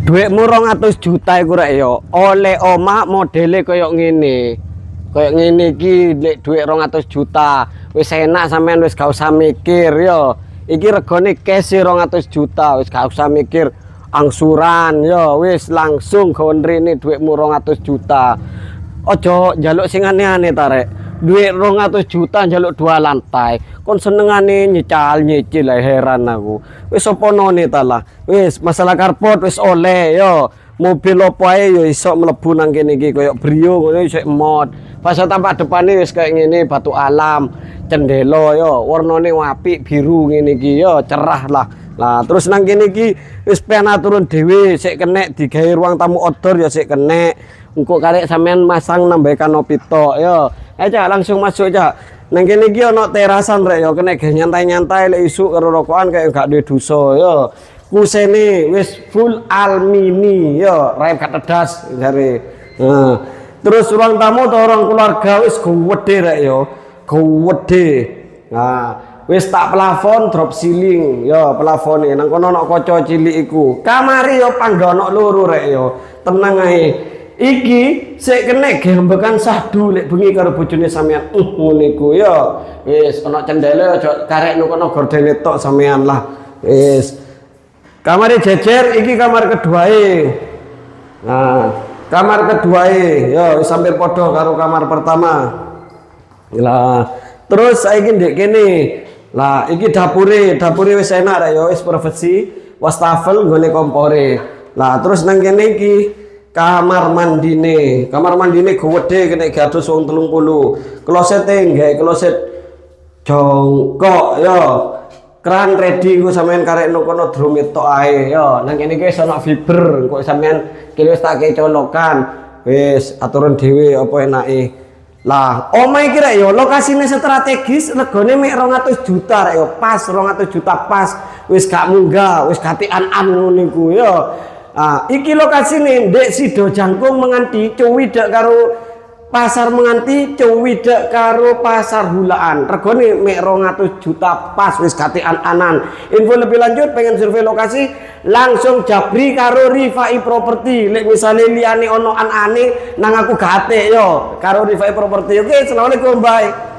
Duitmu 200 juta iku rek yo. Oleh omah modele koyo ngene. Koyo ngene iki lek duit 200 juta. Wis enak sampean wis gak usah mikir yo. Iki regane cash 200 juta, wis gak usah mikir angsuran yo, wis langsung gondrene duitmu 200 juta. Ojo njaluk sing aneh-aneh ta rek. Duit 200 juta njaluk 2 lantai. Kon senengane nyicil heran aku. Wis opo none ta lah. Wis masalah karpot wis oleh yo. Mobil opo ae yo iso mlebu nang kene iki koyo Brio ngono iso mod. Fase tampak depane wis kayak ngene batu alam. Cendelo yo warnane apik biru ngene iki yo cerah lah. Lah terus nang kene iki wis pena turun dhewe sik kenek digawe ruang tamu outdoor ya sik kenek. Engko karek sampean masang nambah kanopi tok yo. Ayo langsung masuk aja. Nang kene iki ana terasan rek yo kena nyantai-nyantai lek isuk karo rokokan kayak gak duwe dosa yo. Kusene wis full almini yo, raib katedas jare. Nah, terus ruang tamu atau orang keluarga wis gede rek yo. Gede. Nah, wis tak plafon drop ceiling yo, plafone nang kono ana kaca cilik iku. Kamare yo panggono loro rek yo. Tenang ae. Iki sik kenek gembekan sahdu lek bengi karo bojone sampean ngono iku yo. Wis ana cendele aja karek nang kono gordene tok sampean lah. Wis. Kamar jejer iki kamar keduae. Nah, kamar keduae yo wis hampir padha karo kamar pertama. Lah, terus saiki ndek kene. Lah, iki dapure wis enak rek yo wis privacy, wastafel nggone kompore. Lah, terus nang kene iki kamar mandine gede kena gados wong 30. Klosete nggae kloset jongkok yo. Keran ready engko sampean karek nang kono drome tok ae yo. Nang kene iki wis ana fiber, engko sampean kene wis tak kei colokan. Wis aturan dhewe apa enake. Lah, omah iki rek yo lokasine strategis, regane mek 200 juta rek yo. Pas 200 juta pas. Wis gak munggah, wis gatian-an ngono niku yo. Ah, iki lokasine ndek Sido Jangkung menganti cuwidek karo pasar menganti cuwidek karo pasar Hulaan. Regane mek 200 juta pas wis gatian-anan. Info lebih lanjut pengen survei lokasi langsung jabri karo Rifai Property. Lek misale liyane ono anane nang aku gate yo karo Rifai Property. Oke, assalamualaikum, bye.